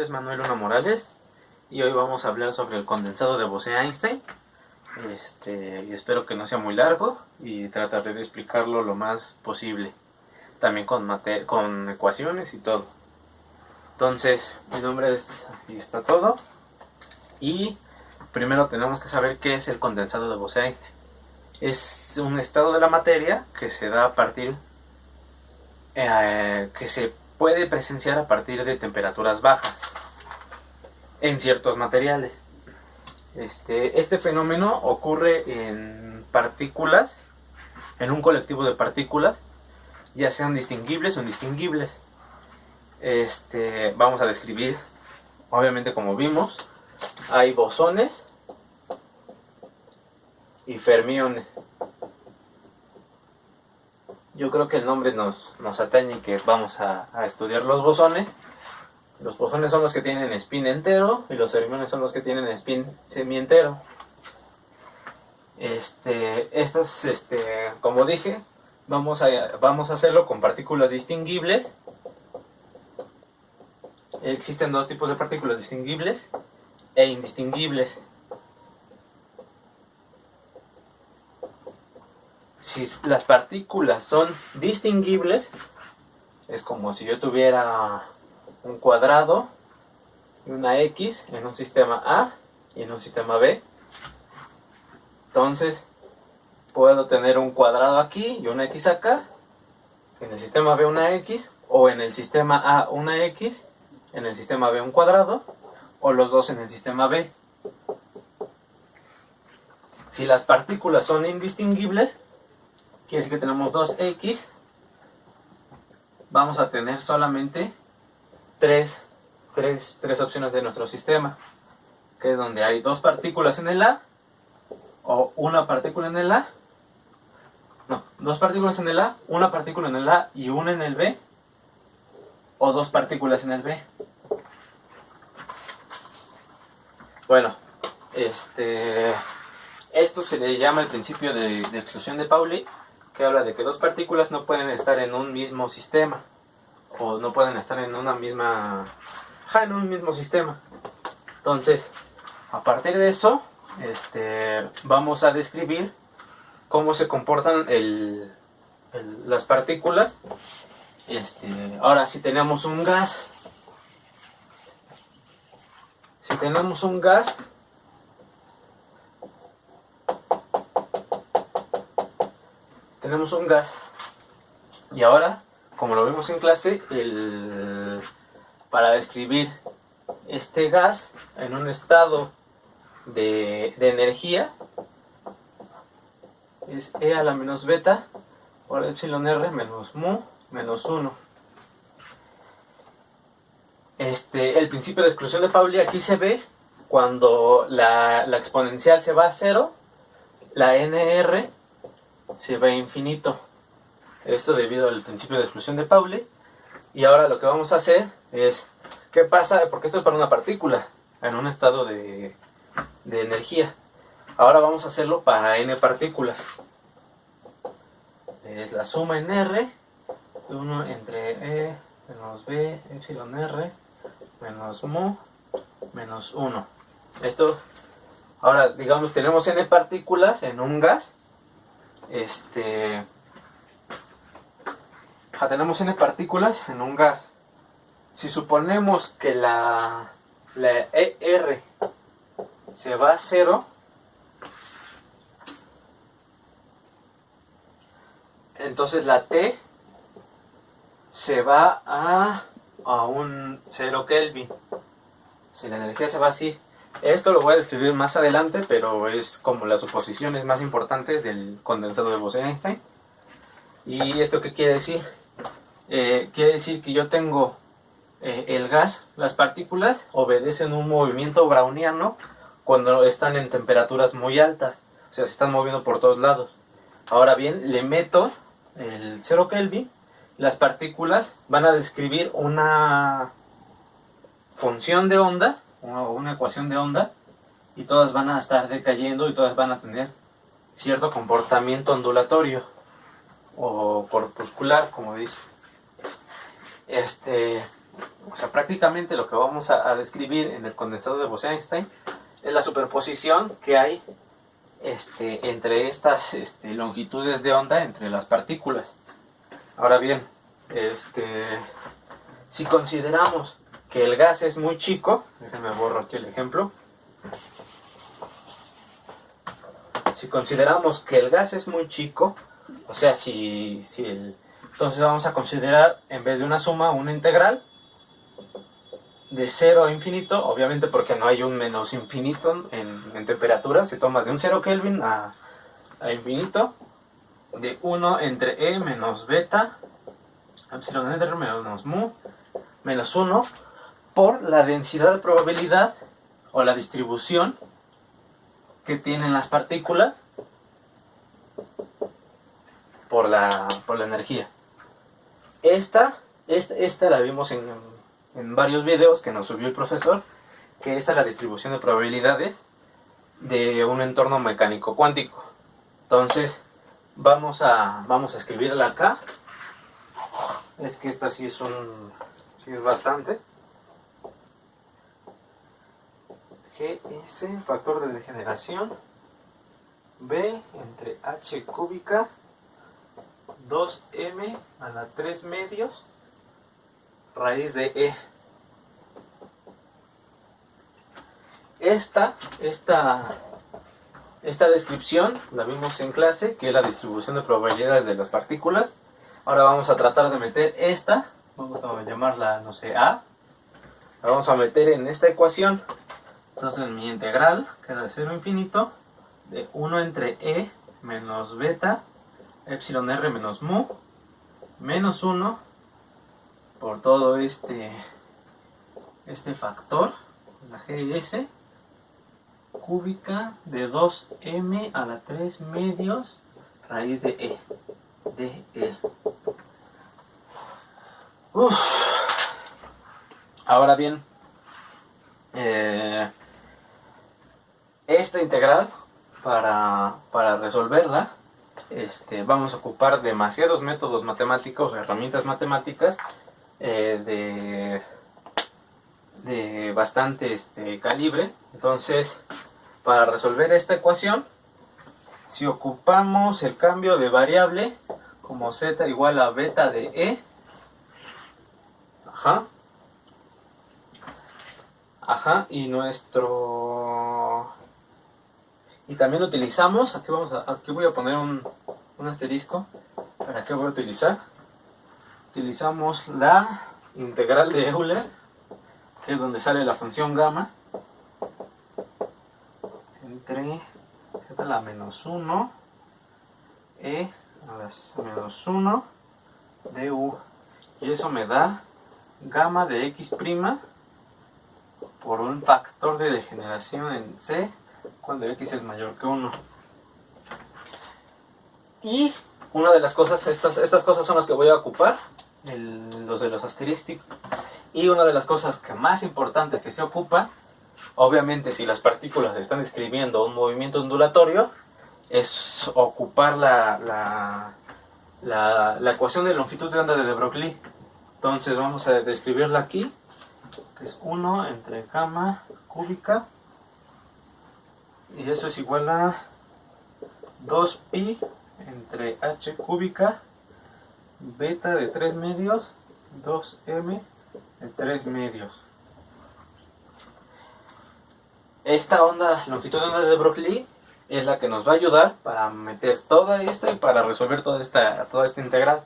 es Manuel Luna Morales y hoy vamos a hablar sobre el condensado de Bose-Einstein. Y espero que no sea muy largo y trataré de explicarlo lo más posible, también con ecuaciones y todo. Entonces, mi nombre es, y está todo. Y primero tenemos que saber qué es el condensado de Bose-Einstein. Es un estado de la materia que se da a partir, que se puede presenciar a partir de temperaturas bajas en ciertos materiales. Este fenómeno ocurre en partículas, en un colectivo de partículas, ya sean distinguibles o indistinguibles. Vamos a describir, obviamente, como vimos, hay bosones y fermiones. Yo creo que el nombre nos atañe, que vamos a estudiar los bosones. Los bosones son los que tienen spin entero y los fermiones son los que tienen spin semientero. Como dije, vamos a hacerlo con partículas distinguibles. Existen dos tipos de partículas: distinguibles e indistinguibles. Si las partículas son distinguibles, es como si yo tuviera un cuadrado y una X en un sistema A y en un sistema B. Entonces puedo tener un cuadrado aquí y una X acá, en el sistema B una X, o en el sistema A una X, en el sistema B un cuadrado, o los dos en el sistema B. Si las partículas son indistinguibles, quiere decir que tenemos dos X, vamos a tener solamente tres opciones de nuestro sistema, que es donde hay dos partículas en el A, o una partícula en el A, dos partículas en el A, una partícula en el A y una en el B, o dos partículas en el B. Bueno, esto se le llama el principio de exclusión de Pauli, que habla de que dos partículas no pueden estar en un mismo sistema, o no pueden estar en un mismo sistema. Entonces, a partir de eso, vamos a describir cómo se comportan las partículas. Ahora, si tenemos un gas, y ahora, como lo vimos en clase, para describir este gas en un estado de energía, es E a la menos beta por epsilon r menos mu menos 1. El principio de exclusión de Pauli aquí se ve cuando la exponencial se va a 0, la nr se va a infinito. Esto debido al principio de exclusión de Pauli. Y ahora lo que vamos a hacer es, ¿qué pasa? Porque esto es para una partícula en un estado de energía. Ahora vamos a hacerlo para n partículas. Es la suma en r, 1 entre E menos B epsilon r menos mu menos 1. Esto, ahora digamos, tenemos n partículas en un gas. Tenemos n partículas en un gas. Si suponemos que la ER se va a 0, entonces la T se va a un 0 Kelvin. Si la energía se va así. Esto lo voy a describir más adelante, pero es como las suposiciones más importantes del condensado de Bose-Einstein. ¿Y esto qué quiere decir? Quiere decir que yo tengo el gas, las partículas obedecen un movimiento browniano cuando están en temperaturas muy altas, o sea, se están moviendo por todos lados. Ahora bien, le meto el 0 Kelvin, las partículas van a describir una función de onda, o una ecuación de onda, y todas van a estar decayendo y todas van a tener cierto comportamiento ondulatorio o corpuscular, como dice. O sea, prácticamente lo que vamos a describir en el condensador de Bose-Einstein es la superposición que hay entre estas longitudes de onda entre las partículas. Ahora bien, si consideramos que el gas es muy chico, déjenme borrar aquí el ejemplo. Si consideramos que el gas es muy chico, o sea, entonces vamos a considerar en vez de una suma una integral de 0 a infinito, obviamente porque no hay un menos infinito en temperatura, se toma de un 0 Kelvin a infinito, de 1 entre E menos beta, epsilon r menos mu, menos 1, por la densidad de probabilidad o la distribución que tienen las partículas por la energía. Esta la vimos en varios videos que nos subió el profesor, que esta es la distribución de probabilidades de un entorno mecánico cuántico. Entonces vamos a escribirla acá. Es que esta sí es bastante. GS, factor de degeneración, B entre H cúbica, 2M a la 3 medios, raíz de E. Esta descripción la vimos en clase, que es la distribución de probabilidades de las partículas. Ahora vamos a tratar de meter esta, vamos a llamarla, no sé, A. La vamos a meter en esta ecuación. Entonces mi integral queda de 0 a infinito, de 1 entre E menos beta, epsilon r menos mu, menos 1 por todo este factor, la GS, cúbica de 2m a la 3 medios, raíz de E. Ahora bien, esta integral, para resolverla, vamos a ocupar demasiados métodos matemáticos, herramientas matemáticas de bastante calibre. Entonces, para resolver esta ecuación, si ocupamos el cambio de variable como z igual a beta de E, y también utilizamos, aquí voy a poner un asterisco. ¿Para qué voy a utilizar? Utilizamos la integral de Euler, que es donde sale la función gamma, entre z a la menos 1, e a la menos 1, du. Y eso me da gamma de x' por un factor de degeneración en C cuando x es mayor que 1. Y una de las cosas, estas cosas son las que voy a ocupar, los de los asterísticos. Y una de las cosas más importantes que se ocupa, obviamente si las partículas están describiendo un movimiento ondulatorio, es ocupar la ecuación de longitud de onda de de Broglie. Entonces vamos a describirla aquí, que es 1 entre gamma cúbica, y eso es igual a 2pi entre h cúbica, beta de 3 medios, 2m de 3 medios. Esta longitud de onda de Broglie es la que nos va a ayudar para meter toda esta y para resolver toda esta integral.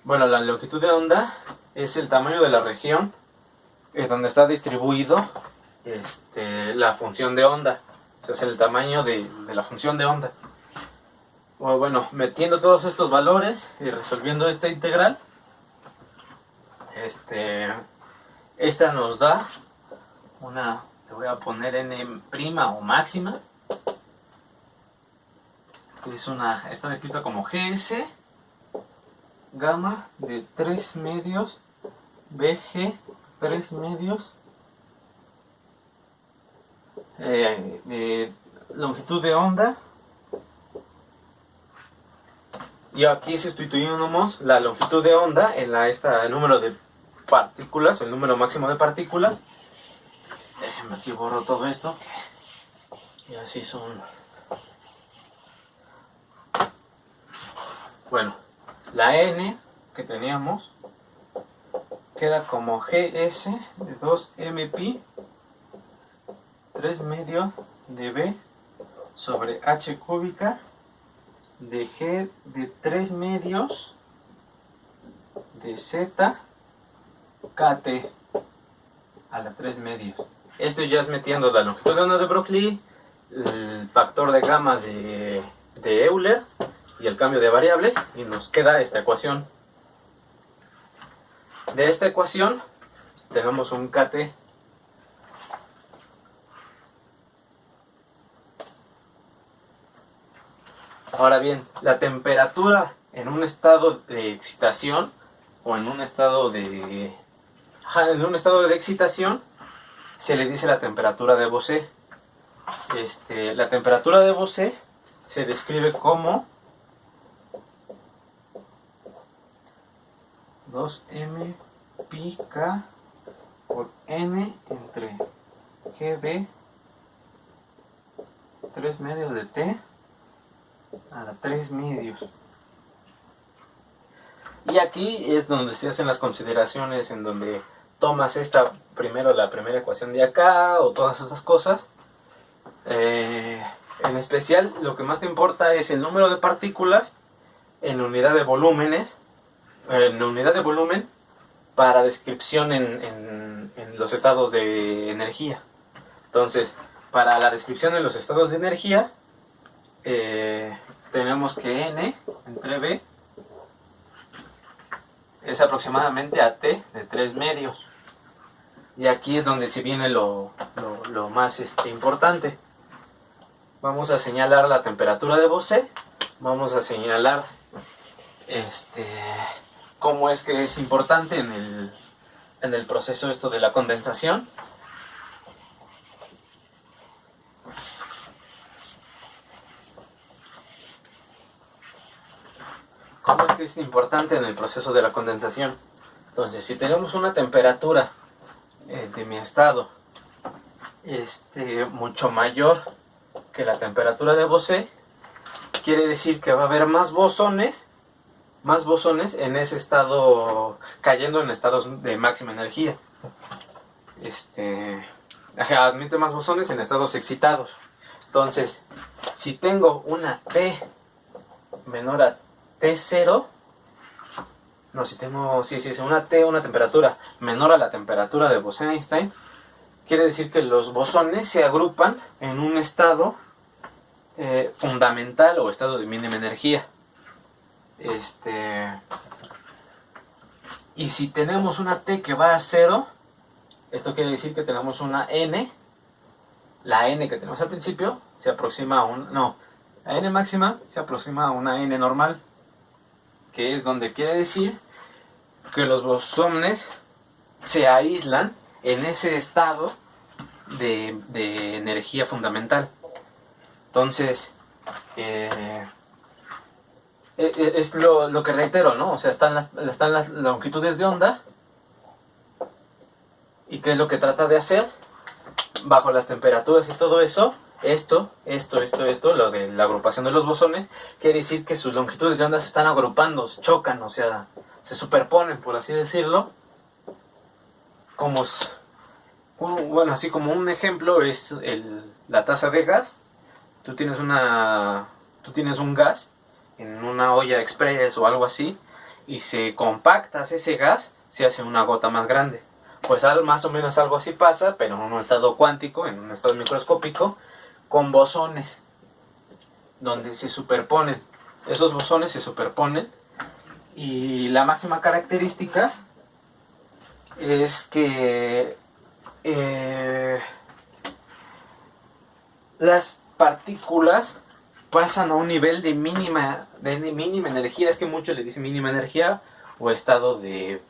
Bueno, la longitud de onda es el tamaño de la región donde está distribuido la función de onda. O sea, es el tamaño de la función de onda. Bueno, metiendo todos estos valores y resolviendo esta integral, esta nos da le voy a poner n' o máxima, que está descrita como GS gamma de 3 medios, BG 3 medios, longitud de onda Y aquí sustituimos la longitud de onda en el número de partículas, el número máximo de partículas. Déjenme aquí borro todo esto. Y así son. Bueno, la n que teníamos queda como gs de 2mpi 3 medio de b sobre h cúbica de g de 3 medios de z kt a la 3 medios. Esto ya es metiendo la longitud de onda de Broglie, el factor de gamma de Euler y el cambio de variable, y nos queda esta ecuación. De esta ecuación tenemos un kt. Ahora bien, la temperatura en un estado de excitación o en un estado de excitación se le dice la temperatura de Bose. La temperatura de Bose se describe como 2m pi k por n entre gb 3 medios de t a la 3 medios. Y aquí es donde se hacen las consideraciones, en donde tomas la primera ecuación de acá o todas estas cosas. En especial lo que más te importa es el número de partículas en unidad de volúmenes, en unidad de volumen para descripción en los estados de energía. Entonces, para la descripción de los estados de energía, tenemos que n entre b es aproximadamente a t de 3 medios. Y aquí es donde se viene lo más importante. Vamos a señalar la temperatura de Bose. Vamos a señalar cómo es que es importante en el proceso esto de la condensación. ¿Cómo es que es importante en el proceso de la condensación? Entonces, si tenemos una temperatura de mi estado mucho mayor que la temperatura de Bose, quiere decir que va a haber más bosones en ese estado, cayendo en estados de máxima energía. Admite más bosones en estados excitados. Entonces, si tengo una T menor a T0, una temperatura menor a la temperatura de Bose-Einstein, quiere decir que los bosones se agrupan en un estado fundamental o estado de mínima energía. Y si tenemos una T que va a 0, esto quiere decir que tenemos una N. La N que tenemos al principio se aproxima a la N máxima se aproxima a una N normal, que es donde quiere decir que los bosones se aíslan en ese estado de energía fundamental. Entonces, es lo que reitero, ¿no? O sea, están las longitudes de onda. ¿Y qué es lo que trata de hacer? Bajo las temperaturas y todo eso, esto, lo de la agrupación de los bosones, quiere decir que sus longitudes de onda se están agrupando, chocan, o sea, se superponen, por así decirlo. Así como un ejemplo es la tasa de gas. Tú tienes un gas en una olla express o algo así, y se compactas ese gas, se hace una gota más grande. Pues más o menos algo así pasa, pero en un estado cuántico, en un estado microscópico, con bosones, donde se superponen. Esos bosones se superponen, y la máxima característica es que las partículas pasan a un nivel de mínima energía. Es que muchos le dicen mínima energía o estado de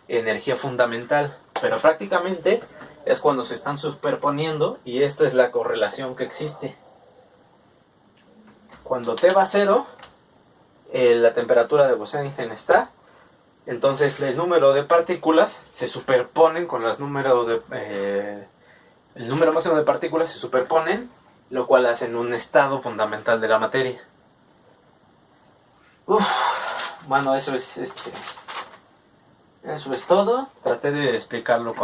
energía fundamental, pero prácticamente es cuando se están superponiendo, y esta es la correlación que existe. Cuando T va a 0, la temperatura de Bose-Einstein está, entonces el número de partículas se superponen con los números de... el número máximo de partículas se superponen, lo cual hacen un estado fundamental de la materia. Bueno, eso es todo. Traté de explicarlo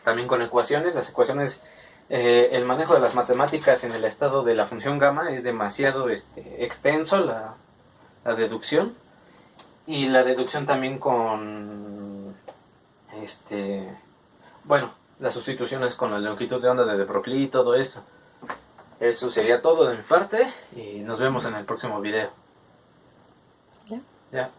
también con ecuaciones. Las ecuaciones, el manejo de las matemáticas en el estado de la función gamma es demasiado extenso, la deducción. Y la deducción también con, bueno, las sustituciones con la longitud de onda de Broglie y todo eso. Eso sería todo de mi parte y nos vemos en el próximo video. ¿Ya? Ya.